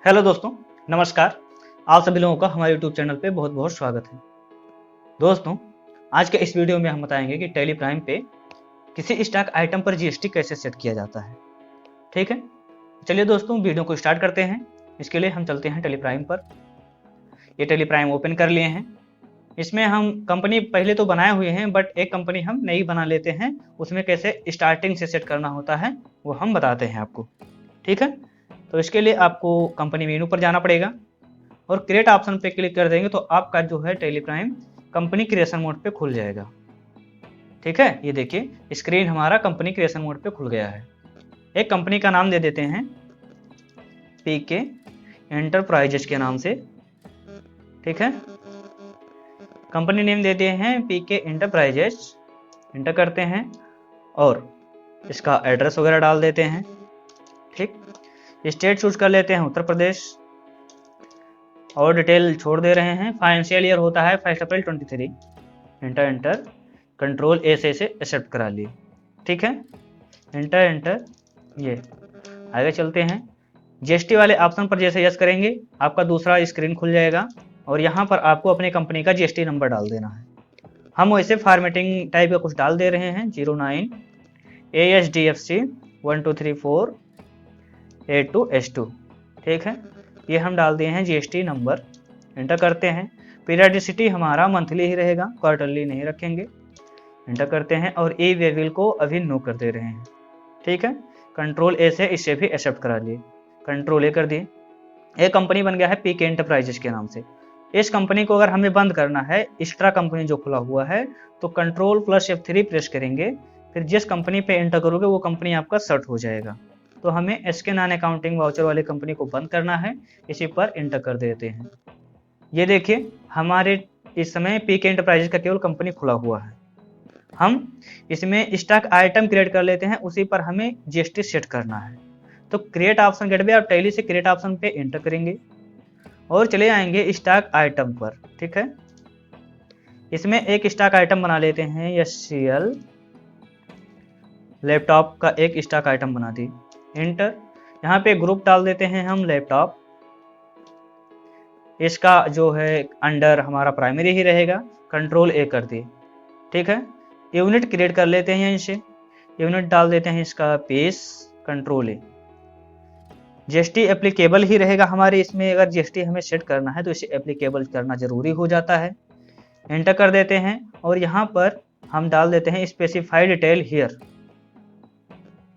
Hello दोस्तों, नमस्कार। आप सभी लोगों का हमारे यूट्यूब चैनल पे बहुत बहुत स्वागत है। दोस्तों, आज के इस वीडियो में हम बताएंगे कि टैली प्राइम पे किसी स्टॉक आइटम पर जीएसटी कैसे सेट किया जाता है। ठीक है, चलिए दोस्तों वीडियो को स्टार्ट करते हैं। इसके लिए हम चलते हैं टैली प्राइम पर। ये टैली प्राइम ओपन कर लिए हैं। इसमें हम कंपनी पहले तो बनाए हुए हैं, बट एक कंपनी हम नई बना लेते हैं। उसमें कैसे स्टार्टिंग से सेट करना होता है वो हम बताते हैं आपको। ठीक है, तो इसके लिए आपको कंपनी मेनू पर जाना पड़ेगा और क्रिएट ऑप्शन पे क्लिक कर देंगे तो आपका जो है tally prime company creation mode पे खुल जाएगा। ठीक है, ये देखिए स्क्रीन हमारा कंपनी क्रिएशन मोड पे खुल गया है। एक कंपनी का नाम दे देते हैं पीके एंटरप्राइजेस के नाम से। ठीक है, कंपनी नेम देते हैं पीके एंटरप्राइजेस, एंटर करते हैं और इसका एड्रेस वगैरह डाल देते हैं। ठीक, स्टेट चूज कर लेते हैं उत्तर प्रदेश और डिटेल छोड़ दे रहे हैं। फाइनेंशियल ईयर होता है 1 अप्रैल 23। एंटर कंट्रोल ए से इसे एक्सेप्ट करा लिए। ठीक है, एंटर ये आगे चलते हैं। जीएसटी वाले ऑप्शन पर जैसे यस करेंगे आपका दूसरा स्क्रीन खुल जाएगा और यहाँ पर आपको अपने कंपनी का जीएसटी नंबर डाल देना है। हम वैसे फॉर्मेटिंग टाइप का कुछ डाल दे रहे हैं 09 ASDFC 1234 A2S2। ठीक है, ये हम डाल दिए हैं जीएसटी नंबर। एंटर करते हैं। पीरियडिसिटी हमारा मंथली ही रहेगा, क्वार्टरली नहीं रखेंगे। एंटर करते हैं और ई वेविल को अभी नो कर दे रहे हैं। ठीक है, कंट्रोल ए से इसे भी एक्सेप्ट करा लिए, कंट्रोल ए कर दिए। एक कंपनी बन गया है पीके एंटरप्राइजेस के नाम से। इस कंपनी को अगर हमें बंद करना है, एक्स्ट्रा कंपनी जो खुला हुआ है, तो कंट्रोल प्लस F3 प्रेस करेंगे। फिर जिस कंपनी पे एंटर करोगे वो कंपनी आपका सर्ट हो जाएगा। तो हमें एसके नॉन अकाउंटिंग वाउचर वाली कंपनी को बंद करना है, इसी पर एंटर कर देते हैं। ये देखिए हमारे इस समय पीके एंटरप्राइजेस का केवल कंपनी खुला हुआ है। हम इसमें स्टॉक आइटम क्रिएट कर लेते हैं, उसी पर हमें जीएसटी सेट करना है। तो क्रिएट ऑप्शन गेटवे आप टैली से क्रिएट ऑप्शन पे एंटर करेंगे और चले आएंगे स्टॉक आइटम पर। ठीक है, इसमें एक स्टॉक आइटम बना लेते हैं SCL लैपटॉप का एक स्टॉक आइटम बना दी। एंटर, यहाँ पे ग्रुप डाल देते हैं हम लैपटॉप। इसका जो है अंडर हमारा प्राइमरी ही रहेगा, कंट्रोल ए कर दिए। ठीक है, यूनिट क्रिएट कर लेते हैं। इसे यूनिट डाल देते हैं इसका piece, control A. GST applicable ही रहेगा हमारे इसमें। अगर जीएसटी हमें सेट करना है तो इसे एप्लीकेबल करना जरूरी हो जाता है। एंटर कर देते हैं और यहाँ पर हम डाल देते हैं स्पेसिफाई डिटेल हियर।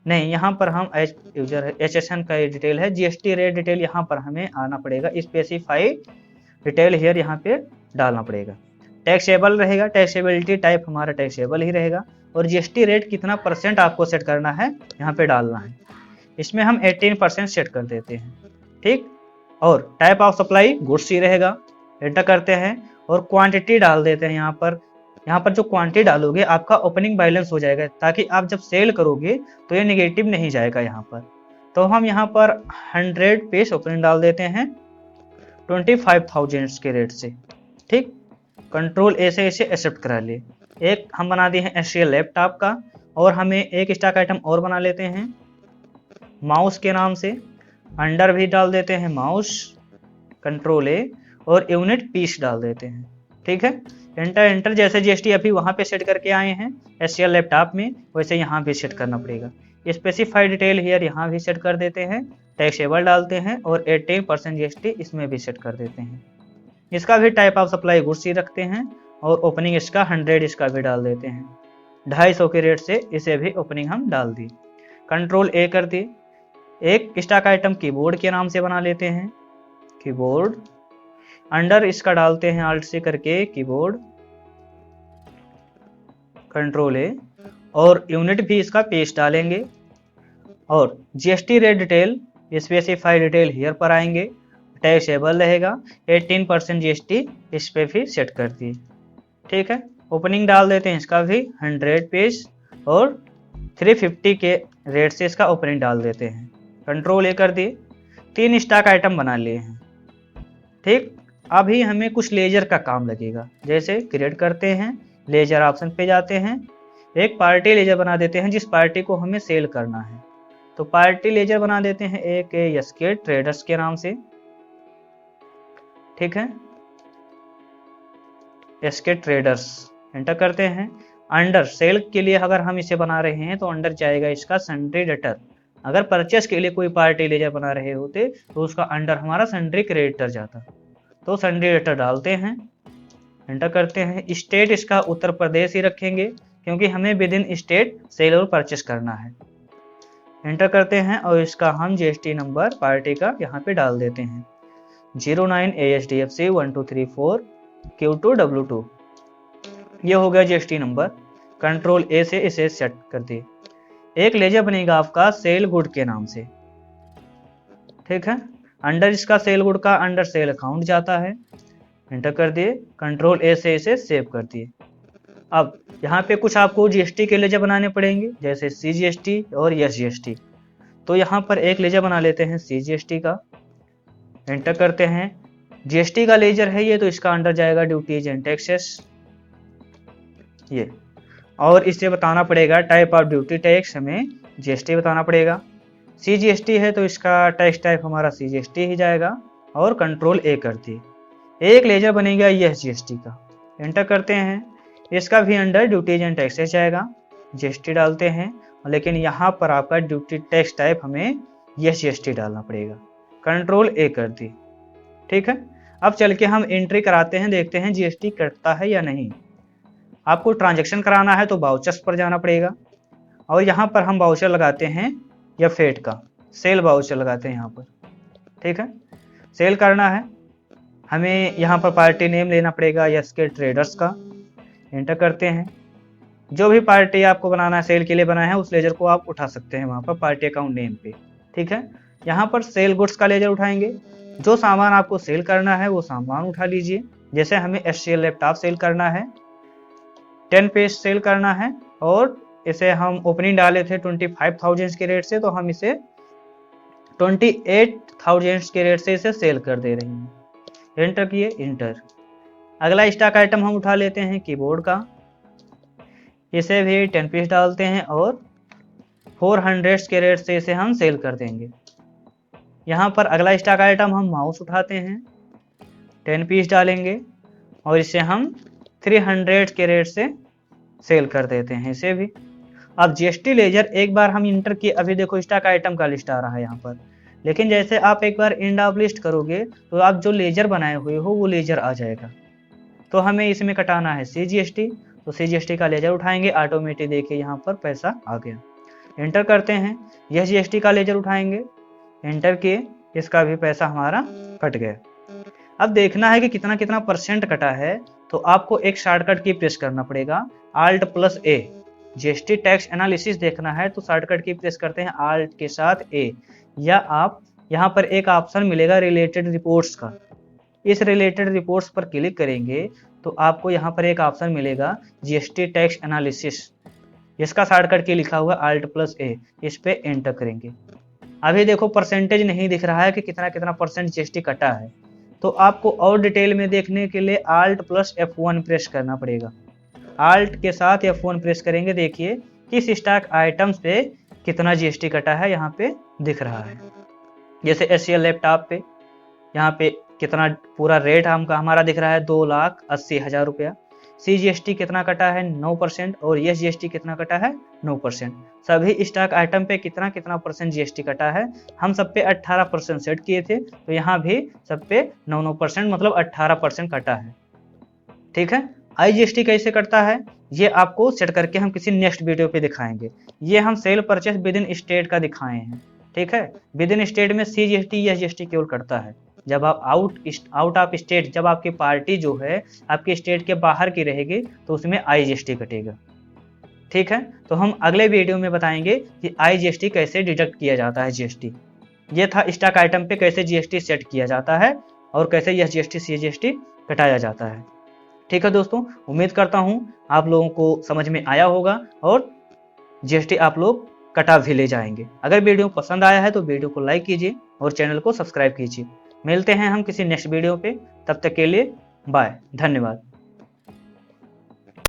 नहीं, यहाँ पर हम एज यूजर HSN का डिटेल है, जीएसटी रेट डिटेल यहाँ पर हमें आना पड़ेगा। स्पेसिफाई डिटेल हियर यहाँ पे डालना पड़ेगा। टैक्सेबल रहेगा, टैक्सेबिलिटी टाइप हमारा टैक्सेबल ही रहेगा और जीएसटी रेट कितना % आपको सेट करना है यहाँ पे डालना है। इसमें हम 18% सेट कर देते हैं। ठीक, और टाइप ऑफ सप्लाई गुड्स ही रहेगा। एंटर करते हैं और क्वांटिटी डाल देते हैं। यहाँ पर जो क्वांटिटी डालोगे आपका ओपनिंग बैलेंस हो जाएगा, ताकि आप जब सेल करोगे तो ये निगेटिव नहीं जाएगा यहाँ पर। तो हम यहाँ पर 100 पीस ओपनिंग डाल देते हैं 25,000 के रेट से। ठीक, कंट्रोल ए से इसे एक्सेप्ट करा लिए। एक हम बना दिए हैं SCL लैपटॉप का और हमें एक स्टॉक आइटम और बना लेते हैं माउस के नाम से। अंडर भी डाल देते हैं माउस, कंट्रोल ए, और यूनिट पीस डाल देते हैं। ठीक है, एंटर जैसे जीएसटी अभी वहां पे सेट करके आए हैं SCL लैपटॉप में, वैसे यहाँ भी सेट करना पड़ेगा। स्पेसिफाई डिटेल हियर यहाँ भी सेट कर देते हैं, टैक्सेबल डालते हैं और 18% जीएसटी इसमें भी सेट कर देते हैं। इसका भी टाइप ऑफ सप्लाई गुड्स ही रखते हैं और ओपनिंग इसका 100 इसका भी डाल देते हैं। 250 के रेट से इसे भी ओपनिंग हम डाल दी, कंट्रोल ए कर दिए। एक स्टॉक आइटम कीबोर्ड के नाम से बना लेते हैं, कीबोर्ड। अंडर इसका डालते हैं आल्ट से करके कीबोर्ड, कंट्रोल ए, और यूनिट भी इसका पेज डालेंगे और GST rate detail specify detail here पर आएंगे। टैक्सेबल रहेगा, 18% जीएसटी इस पे भी सेट कर दी। ठीक है, ओपनिंग डाल देते हैं इसका भी 100 पेज और 350 के रेट से इसका ओपनिंग डाल देते हैं, कंट्रोल ए कर दिए। 3 स्टॉक आइटम बना लिए हैं। ठीक, अभी हमें कुछ लेजर का काम लगेगा। जैसे क्रिएट करते हैं, लेजर ऑप्शन पे जाते हैं, एक पार्टी लेजर बना देते हैं जिस पार्टी को हमें सेल करना है। तो पार्टी लेजर बना देते हैं एक SK ट्रेडर्स के नाम से। ठीक है, एसके ट्रेडर्स एंटर करते हैं। अंडर सेल के लिए अगर हम इसे बना रहे हैं तो अंडर जाएगा इसका सन्ड्री डेटर। अगर परचेस के लिए कोई पार्टी लेजर बना रहे होते तो उसका अंडर हमारा सन्ड्री क्रेडिटर जाता। तो सन्ड्री डेटर डालते हैं, एंटर करते हैं। स्टेट इसका उत्तर प्रदेश ही रखेंगे क्योंकि हमें विद इन स्टेट सेल और परचेस करना है। एंटर करते हैं और इसका हम जीएसटी नंबर पार्टी का यहाँ पे डाल देते हैं 09 ASDFC 1234 Q2 W2। ये हो गया जीएसटी नंबर। कंट्रोल ए से इसे सेट कर दिए। एक लेजर बनेगा आपका सेल गुड के नाम से, ठीक है। अंडर इसका सेल गुड का अंडर सेल अकाउंट जाता है, एंटर कर दिए। कंट्रोल ए से इसे सेव कर दिए। अब यहाँ पे कुछ आपको जीएसटी के लेजर बनाने पड़ेंगे, जैसे CGST और SGST। तो यहाँ पर एक लेजर बना लेते हैं CGST का, एंटर करते हैं। जीएसटी का लेजर है ये, तो इसका अंडर जाएगा ड्यूटीज एंड टैक्सेस ये, और इसे बताना पड़ेगा टाइप ऑफ ड्यूटी टैक्स, हमें जीएसटी बताना पड़ेगा। CGST है तो इसका टैक्स टाइप हमारा CGST ही जाएगा, और कंट्रोल ए कर दिए। एक लेजर बनेगा SGST का, एंटर करते हैं। इसका भी अंडर ड्यूटीज एंड टैक्सेस जाएगा, जीएसटी डालते हैं, लेकिन यहाँ पर आपका ड्यूटी टैक्स टाइप हमें SGST डालना पड़ेगा। कंट्रोल ए कर दी, ठीक है। अब चल के हम एंट्री कराते हैं, देखते हैं जीएसटी कटता है या नहीं। आपको ट्रांजैक्शन कराना है तो वाउचर्स पर जाना पड़ेगा, और यहाँ पर हम वाउचर लगाते हैं या फेट का सेल वाउचर लगाते हैं यहाँ पर, ठीक है। सेल करना है हमें, यहाँ पर पार्टी नेम लेना पड़ेगा एसके ट्रेडर्स का, एंटर करते हैं। जो भी पार्टी आपको बनाना है सेल के लिए बनाया है उस लेजर को आप उठा सकते हैं वहाँ पर पार्टी अकाउंट नेम पे, ठीक है। यहाँ पर सेल गुड्स का लेजर उठाएंगे। जो सामान आपको सेल करना है वो सामान उठा लीजिए। जैसे हमें SCL लैपटॉप सेल करना है, 10 पीस सेल करना है, और इसे हम ओपनिंग डाले थे 25,000 के रेट से, तो हम इसे 28,000 के रेट से इसे सेल कर दे रहे हैं। एंटर किए, इंटर। अगला स्टॉक आइटम हम उठा लेते हैं कीबोर्ड का, इसे भी 10 पीस डालते हैं और 400 के रेट से इसे हम सेल कर देंगे। यहाँ पर अगला स्टॉक आइटम हम माउस उठाते हैं, 10 पीस डालेंगे और इसे हम 300 के रेट से सेल कर देते हैं इसे भी। अब जीएसटी लेजर एक बार हम इंटर किए, अभी देखो स्टॉक आइटम का लिस्ट आ रहा है यहाँ पर, लेकिन जैसे आप एक बार इंड ऑफ लिस्ट करोगे तो आप जो लेजर बनाए हुए हो वो लेजर आ जाएगा। तो हमें इसमें कटाना है CGST, तो CGST का लेजर उठाएंगे, ऑटोमेटिक देखिए यहाँ पर पैसा आ गया। एंटर करते हैं, यह GST का लेजर उठाएंगे, एंटर किए, इसका भी पैसा हमारा कट गया। अब देखना है कि कितना कितना परसेंट कटा है, तो आपको एक शॉर्टकट की प्रेस करना पड़ेगा, Alt+A। जीएसटी टैक्स एनालिसिस देखना है तो शॉर्टकट की प्रेस करते हैं Alt के साथ A, या आप यहाँ पर एक ऑप्शन मिलेगा रिलेटेड रिपोर्ट्स का, इस रिलेटेड रिपोर्ट्स पर क्लिक करेंगे तो आपको यहाँ पर एक ऑप्शन मिलेगा जीएसटी टैक्स एनालिसिस, इसका शॉर्टकट की लिखा हुआ Alt+A, इस पे एंटर करेंगे। अभी देखो परसेंटेज नहीं दिख रहा है कि कितना कितना परसेंट जीएसटी कटा है, तो आपको और डिटेल में देखने के लिए Alt+F1 प्रेस करना पड़ेगा। Alt के साथ F1 प्रेस करेंगे, देखिए किस स्टॉक आइटम्स पे कितना जीएसटी कटा है यहाँ पे दिख रहा है। जैसे SCL लैपटॉप पे यहाँ पे कितना पूरा रेट हमारा दिख रहा है 2,80,000 रुपया। CGST कितना कटा है 9%, और SGST कितना कटा है 9%। सभी स्टॉक आइटम पे कितना कितना परसेंट जीएसटी कटा है, हम सब पे 18% सेट किए थे, तो यहाँ भी सब पे 9% मतलब 18% कटा है, ठीक है। IGST कैसे कटता है ये आपको सेट करके हम किसी नेक्स्ट वीडियो पे दिखाएंगे। ये हम sale purchase with in state का दिखाए हैं, ठीक है। विद इन स्टेट में CGST SGST केवल कटता है जब आप आउट ऑफ स्टेट, जब आपकी पार्टी जो है आपके स्टेट के बाहर की रहेगी तो उसमें IGST कटेगा, ठीक है। तो हम अगले वीडियो में बताएंगे कि IGST कैसे डिडक्ट किया जाता है GST। ये था स्टॉक आइटम पे कैसे GST सेट किया जाता है और कैसे यह GST CGST कटाया जाता है, ठीक है दोस्तों। उम्मीद करता हूँ आप लोगों को समझ में आया होगा और GST आप लोग कटा भी ले जाएंगे। अगर वीडियो पसंद आया है तो वीडियो को लाइक कीजिए और चैनल को सब्सक्राइब कीजिए। मिलते हैं हम किसी नेक्स्ट वीडियो पे, तब तक के लिए बाय, धन्यवाद।